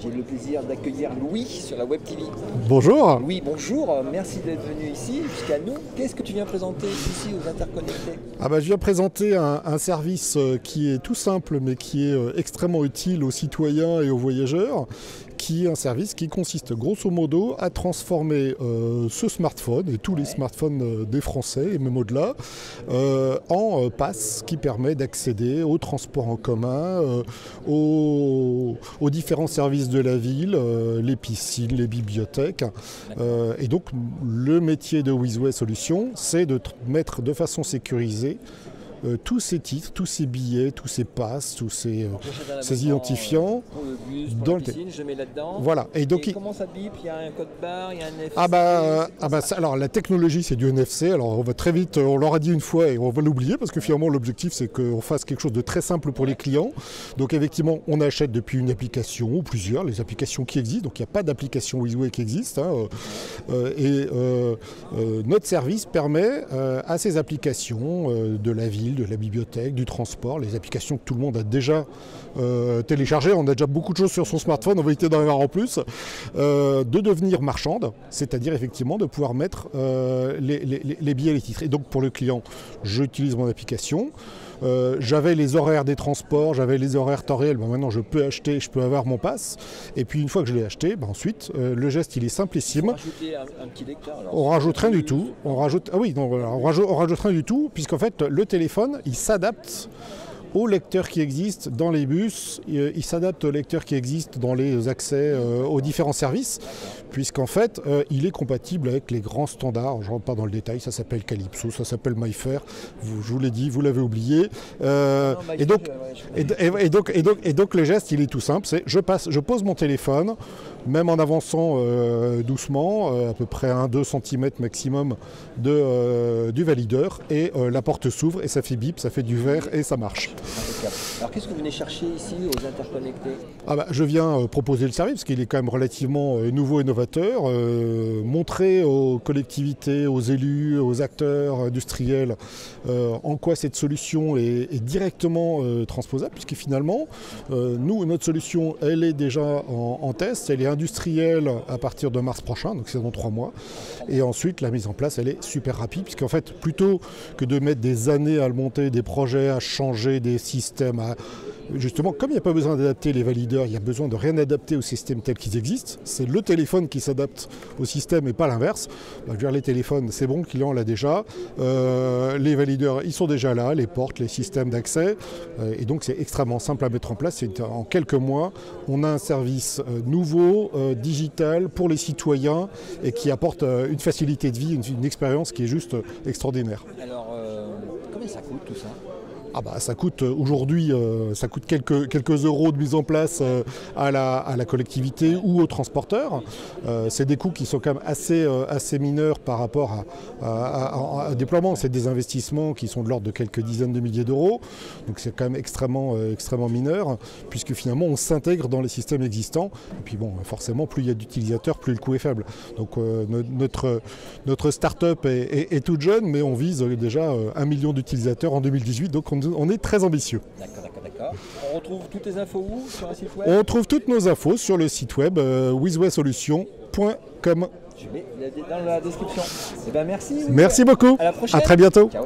J'ai le plaisir d'accueillir Louis sur la Web TV. Bonjour. Louis, bonjour, merci d'être venu ici jusqu'à nous. Qu'est-ce que tu viens présenter ici aux Interconnectés? Je viens présenter un service qui est tout simple mais qui est extrêmement utile aux citoyens et aux voyageurs, qui est un service qui consiste grosso modo à transformer ce smartphone et tous les smartphones des Français et même au-delà en pass qui permet d'accéder aux transports en commun, aux différents services de la ville, les piscines, les bibliothèques. Et donc le métier de Wizway Solutions, c'est de mettre de façon sécurisée tous ces titres, tous ces billets, tous ces passes, tous ces identifiants. Pour le bus, pour la piscine, je mets là-dedans. Voilà. Et donc, comment ça bip? Il y a un code barre, il y a un NFC. Alors la technologie, c'est du NFC. Alors on va très vite, on l'aura dit une fois et on va l'oublier parce que finalement l'objectif c'est qu'on fasse quelque chose de très simple pour les clients. Donc effectivement, on achète depuis une application ou plusieurs, les applications qui existent. Donc il n'y a pas d'application Wizway qui existe. Notre service permet à ces applications de la ville, de la bibliothèque, du transport, les applications que tout le monde a déjà téléchargées, on a déjà beaucoup de choses sur son smartphone, on va éviter d'en avoir en plus, de devenir marchande, c'est-à-dire effectivement de pouvoir mettre les billets et les titres. Et donc pour le client, j'utilise mon application. J'avais les horaires des transports, j'avais les horaires temps réel, maintenant je peux acheter, je peux avoir mon pass. Et puis une fois que je l'ai acheté, ensuite le geste il est simplissime. On rajouter un petit lecteur alors. On rajoute rien du tout. On rajoute rien du tout, puisqu'en fait le téléphone il s'adapte aux lecteurs qui existent dans les bus, il s'adapte aux lecteurs qui existent dans les accès aux différents services, puisqu'en fait, il est compatible avec les grands standards. Je ne rentre pas dans le détail, ça s'appelle Calypso, ça s'appelle MyFair, je vous l'ai dit, vous l'avez oublié. Et donc le geste, il est tout simple, c'est je pose mon téléphone, même en avançant doucement, à peu près 1-2 cm maximum du valideur, et la porte s'ouvre et ça fait bip, ça fait du vert et ça marche. Alors qu'est-ce que vous venez chercher ici aux Interconnectés? Je viens proposer le service parce qu'il est quand même relativement nouveau et novateur, montrer aux collectivités, aux élus, aux acteurs industriels en quoi cette solution est directement transposable, puisque finalement nous, notre solution elle est déjà en test, elle est industrielle à partir de mars prochain, donc c'est dans 3 mois, et ensuite la mise en place elle est super rapide, puisqu'en fait plutôt que de mettre des années à le monter, des projets, à changer des systèmes, justement, comme il n'y a pas besoin d'adapter les valideurs, il y a besoin de rien adapter aux systèmes tels qu'ils existent. C'est le téléphone qui s'adapte au système et pas l'inverse. Les téléphones, c'est bon, le client l'a déjà. Les valideurs, ils sont déjà là, les portes, les systèmes d'accès. Et donc, c'est extrêmement simple à mettre en place. En quelques mois, on a un service nouveau, digital, pour les citoyens et qui apporte une facilité de vie, une expérience qui est juste extraordinaire. Alors, combien ça coûte tout ça? Ça coûte aujourd'hui, ça coûte quelques euros de mise en place à la collectivité ou aux transporteurs. C'est des coûts qui sont quand même assez mineurs par rapport à déploiement. C'est des investissements qui sont de l'ordre de quelques dizaines de milliers d'euros. Donc c'est quand même extrêmement mineur, puisque finalement on s'intègre dans les systèmes existants. Et puis forcément, plus il y a d'utilisateurs, plus le coût est faible. Donc notre start-up est toute jeune, mais on vise déjà 1 million d'utilisateurs en 2018. Donc on est très ambitieux. D'accord. On retrouve toutes tes infos où sur un site web? On retrouve toutes nos infos sur le site web wizwaysolutions.com. Je mets dans la description. Merci. Merci beaucoup. À la prochaine. À très bientôt. Ciao.